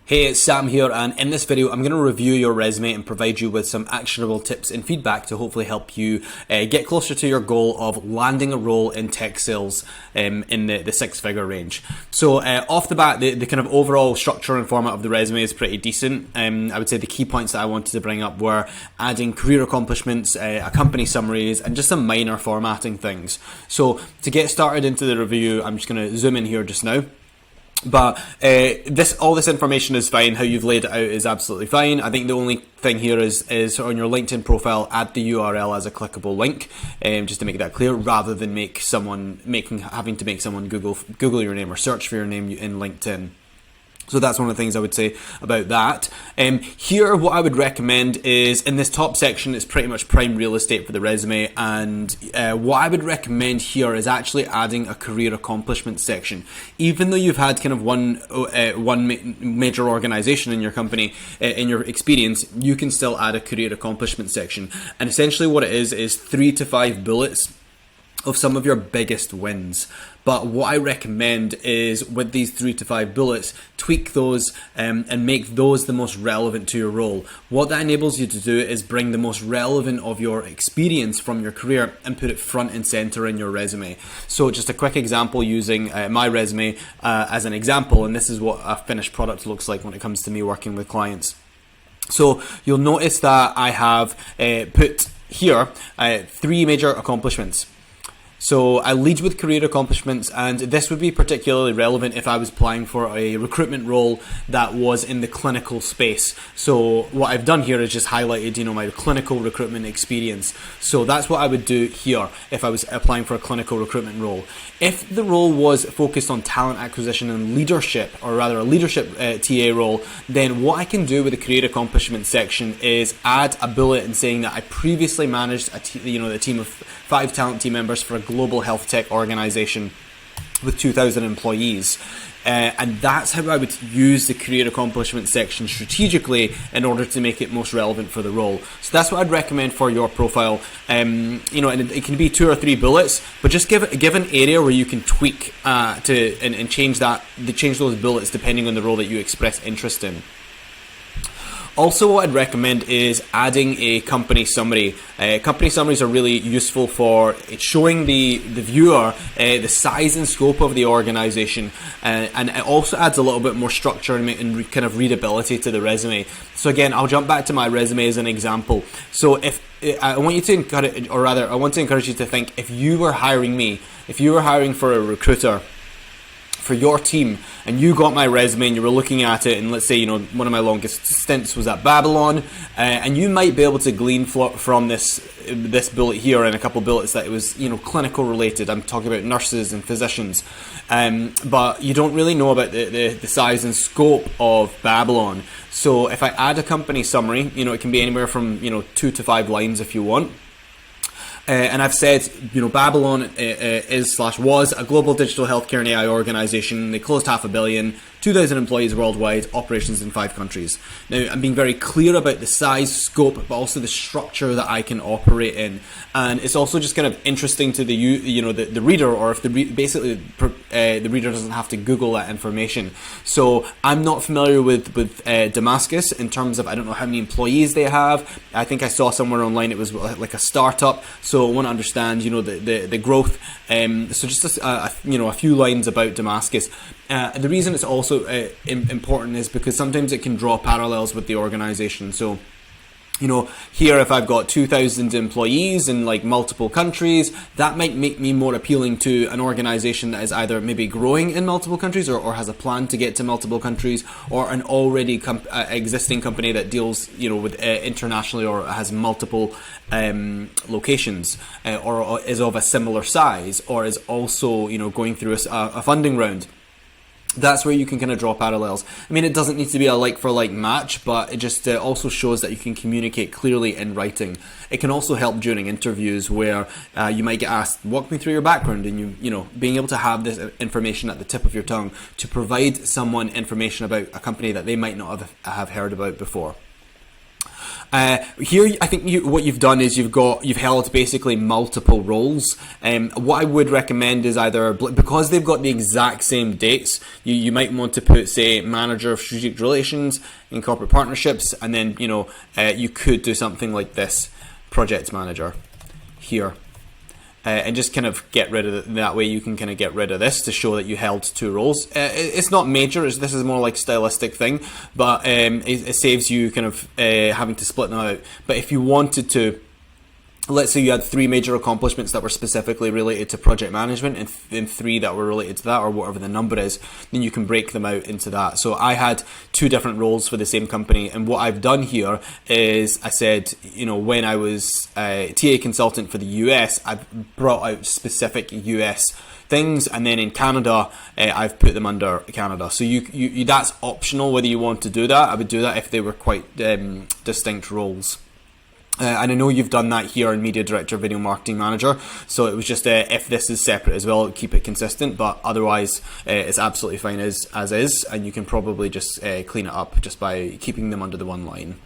Hey, it's Sam here, and in this video I'm going to review your resume and provide you with some actionable tips and feedback to hopefully help you get closer to your goal of landing a role in tech sales in the six-figure range. So off the bat, the kind of overall structure and format of the resume is pretty decent. I would say the key points that I wanted to bring up were adding career accomplishments, company summaries, and just some minor formatting things. So to get started into the review, I'm just going to zoom in here just now. But all this information is fine. How you've laid it out is absolutely fine. I think the only thing here is on your LinkedIn profile, add the URL as a clickable link, just to make that clear, rather than having to make someone Google your name or search for your name in LinkedIn. So that's one of the things I would say about that. Here, what I would recommend is, in this top section, it's pretty much prime real estate for the resume. And what I would recommend here is actually adding a career accomplishment section. Even though you've had kind of one major organization in your company, in your experience, you can still add a career accomplishment section. And essentially what it is 3 to 5 bullets of some of your biggest wins. But what I recommend is, with these 3 to 5 bullets, tweak those and make those the most relevant to your role. What that enables you to do is bring the most relevant of your experience from your career and put it front and center in your resume. So just a quick example using my resume as an example, and this is what a finished product looks like when it comes to me working with clients. So you'll notice that I have put here 3 major accomplishments. So I lead with career accomplishments, and this would be particularly relevant if I was applying for a recruitment role that was in the clinical space. So what I've done here is just highlighted, my clinical recruitment experience. So that's what I would do here if I was applying for a clinical recruitment role. If the role was focused on talent acquisition and leadership, or rather a leadership TA role, then what I can do with the career accomplishment section is add a bullet in saying that I previously managed a team of 5 talent team members for a global health tech organization with 2,000 employees. And that's how I would use the career accomplishment section strategically in order to make it most relevant for the role. So that's what I'd recommend for your profile. And it can be 2 or 3 bullets, but just give an area where you can tweak and change those bullets depending on the role that you express interest in. Also, what I'd recommend is adding a company summary. Company summaries are really useful for showing the viewer the size and scope of the organization, and it also adds a little bit more structure and kind of readability to the resume. So again, I'll jump back to my resume as an example. So I want to encourage you to think, if you were hiring for a recruiter for your team, and you got my resume and you were looking at it, and let's say one of my longest stints was at Babylon, and you might be able to glean from this bullet here and a couple bullets that it was clinical related. I'm talking about nurses and physicians, but you don't really know about the size and scope of Babylon. So if I add a company summary, it can be anywhere from 2 to 5 lines if you want. And I've said, Babylon was a global digital healthcare and AI organization. They closed $500 million, 2,000 employees worldwide, operations in 5 countries. Now, I'm being very clear about the size, scope, but also the structure that I can operate in. And it's also just kind of interesting to the reader, or if the reader doesn't have to Google that information. So I'm not familiar with Damascus in terms of, I don't know how many employees they have. I think I saw somewhere online it was like a startup. So I want to understand, the growth. So just a few lines about Damascus. The reason it's also important is because sometimes it can draw parallels with the organization. So, here if I've got 2,000 employees in multiple countries, that might make me more appealing to an organization that is either maybe growing in multiple countries or has a plan to get to multiple countries, or an already existing company that deals with internationally, or has multiple locations, or is of a similar size, or is also going through a funding round. That's where you can kind of draw parallels. I mean, it doesn't need to be a like-for-like match, but it just also shows that you can communicate clearly in writing. It can also help during interviews where you might get asked, walk me through your background, and being able to have this information at the tip of your tongue to provide someone information about a company that they might not have heard about before. Here, I think what you've done is you've held basically multiple roles. What I would recommend is either, because they've got the exact same dates, you might want to put, say, manager of strategic relations in corporate partnerships, and then you could do something like this, project manager here. And just kind of get rid of it. That way you can kind of get rid of this to show that you held two roles. It's not major, this is more like a stylistic thing, but it saves you kind of having to split them out. But if you wanted to, let's say you had 3 major accomplishments that were specifically related to project management and 3 that were related to that, or whatever the number is, then you can break them out into that. So I had 2 different roles for the same company, and what I've done here is I said, when I was a TA consultant for the US, I've brought out specific US things, and then in Canada, I've put them under Canada. So you that's optional whether you want to do that. I would do that if they were quite distinct roles. And I know you've done that here in Media Director, Video Marketing Manager, so it was just if this is separate as well, keep it consistent, but otherwise it's absolutely fine as is, and you can probably just clean it up just by keeping them under the one line.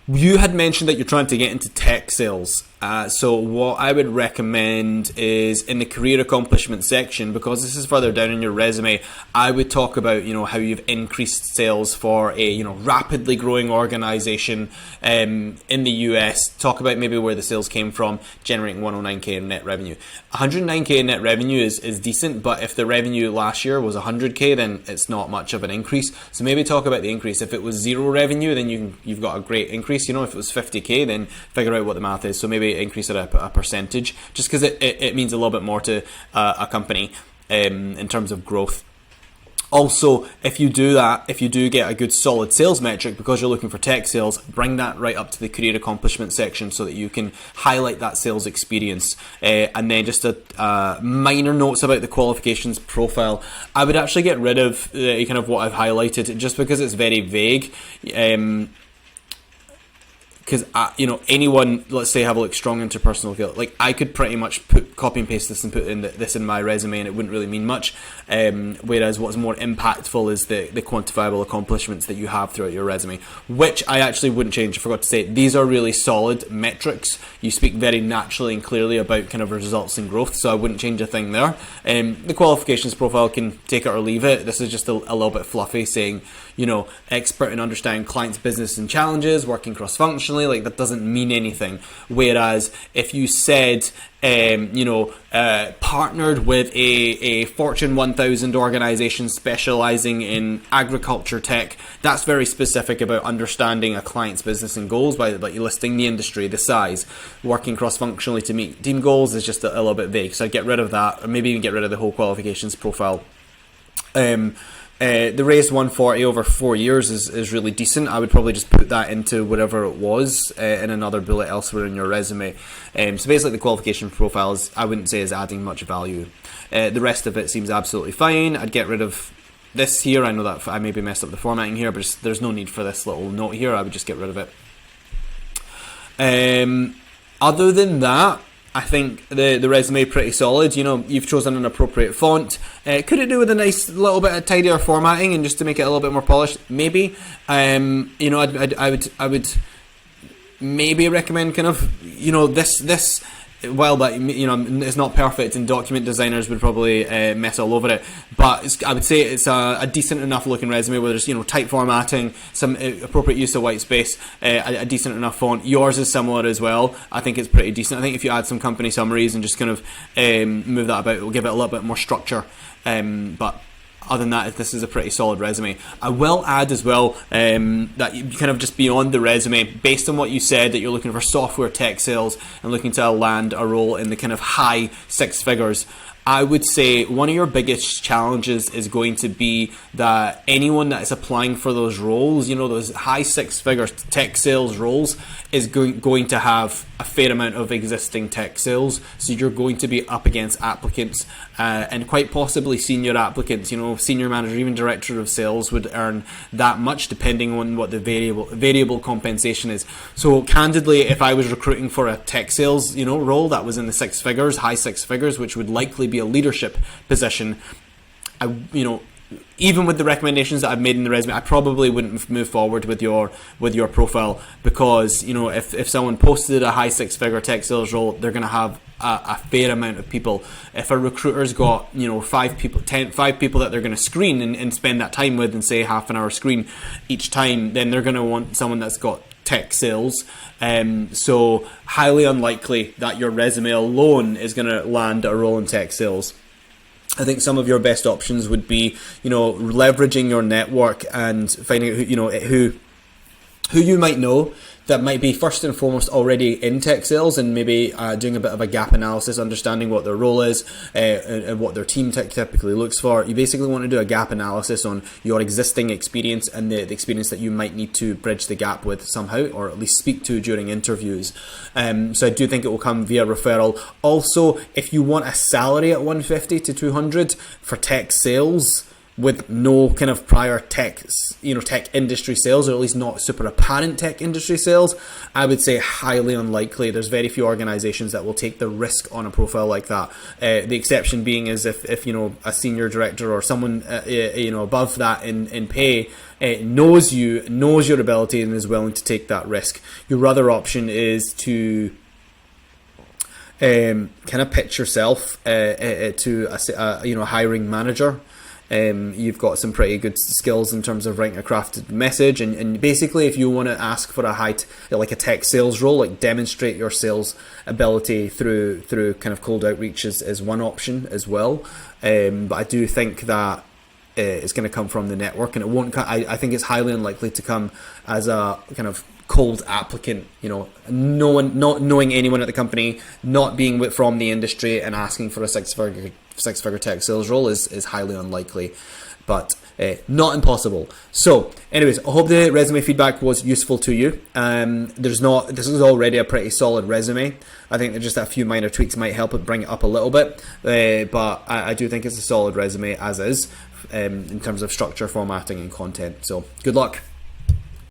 You had mentioned that you're trying to get into tech sales. So what I would recommend is in the career accomplishment section, because this is further down in your resume, I would talk about how you've increased sales for a rapidly growing organization in the US. Talk about maybe where the sales came from, generating 109k in net revenue. 109k in net revenue is decent, but if the revenue last year was 100k, then it's not much of an increase. So maybe talk about the increase. If it was 0 revenue, then you've got a great increase. If it was 50k, then figure out what the math is. So maybe increase it a percentage, just because it means a little bit more to a company in terms of growth. Also, if you do get a good solid sales metric because you're looking for tech sales, bring that right up to the career accomplishment section so that you can highlight that sales experience. And then just a minor notes about the qualifications profile. I would actually get rid of kind of what I've highlighted just because it's very vague. Because anyone, let's say, have strong interpersonal skills. I could pretty much copy and paste this and put this in my resume, and it wouldn't really mean much. Whereas what's more impactful is the quantifiable accomplishments that you have throughout your resume, which I actually wouldn't change. I forgot to say, these are really solid metrics. You speak very naturally and clearly about kind of results and growth, so I wouldn't change a thing there. The qualifications profile can take it or leave it. This is just a little bit fluffy, saying expert in understanding clients' business and challenges, working cross-functionally. That doesn't mean anything. Whereas if you said partnered with a Fortune 1000 organization specializing in agriculture tech, that's very specific about understanding a client's business and goals by listing the industry, the size. Working cross-functionally to meet team goals is just a little bit vague, so I'd get rid of that, or maybe even get rid of the whole qualifications profile. The raised 140 over 4 years is really decent. I would probably just put that into whatever it was in another bullet elsewhere in your resume. So basically the qualification profiles, I wouldn't say is adding much value. The rest of it seems absolutely fine. I'd get rid of this here. I know that I maybe messed up the formatting here, but there's no need for this little note here. I would just get rid of it. Other than that, I think the resume pretty solid. You've chosen an appropriate font. Could it do with a nice little bit of tidier formatting and just to make it a little bit more polished? Maybe. I would maybe recommend kind of this. But it's not perfect, and document designers would probably mess all over it. But I would say it's a decent enough looking resume where there's type formatting, some appropriate use of white space, a decent enough font. Yours is similar as well. I think it's pretty decent. I think if you add some company summaries and just kind of move that about, it will give it a little bit more structure. But other than that, this is a pretty solid resume. I will add as well that you kind of just beyond the resume, based on what you said, that you're looking for software tech sales and looking to land a role in the kind of high 6 figures. I would say one of your biggest challenges is going to be that anyone that is applying for those roles, those high 6 figure tech sales roles, is going to have a fair amount of existing tech sales. So you're going to be up against applicants and quite possibly senior applicants. Senior manager, even director of sales would earn that much depending on what the variable compensation is. So candidly, if I was recruiting for a tech sales role that was in the 6 figures, high 6 figures, which would likely be a leadership position, even with the recommendations that I've made in the resume, I probably wouldn't move forward with your profile, because if someone posted a high six-figure tech sales role, they're going to have a fair amount of people. If a recruiter's got 5 people that they're going to screen and spend that time with, and say half an hour screen each time, then they're going to want someone that's got tech sales. So highly unlikely that your resume alone is going to land a role in tech sales. I think some of your best options would be, leveraging your network and finding out who you might know that might be first and foremost already in tech sales, and maybe doing a bit of a gap analysis, understanding what their role is and what their team typically looks for. You basically want to do a gap analysis on your existing experience and the experience that you might need to bridge the gap with somehow, or at least speak to during interviews. So I do think it will come via referral. Also, if you want a salary at 150 to 200 for tech sales, with no kind of prior tech industry sales, or at least not super apparent tech industry sales, I would say highly unlikely. There's very few organizations that will take the risk on a profile like that. The exception being is if a senior director or someone above that in pay knows your ability and is willing to take that risk. Your other option is to kind of pitch yourself to a hiring manager. You've got some pretty good skills in terms of writing a crafted message, and basically if you want to ask for like a tech sales role, like demonstrate your sales ability through kind of cold outreach is one option as well. But I do think that it's going to come from the network, and it won't. I think it's highly unlikely to come as a kind of cold applicant. Not knowing anyone at the company, not being from the industry, and asking for a six-figure tech sales role is highly unlikely, but not impossible. So anyways, I hope the resume feedback was useful to you. This is already a pretty solid resume. I think that just a few minor tweaks might help it bring it up a little bit, but I do think it's a solid resume as is, in terms of structure, formatting and content. So good luck.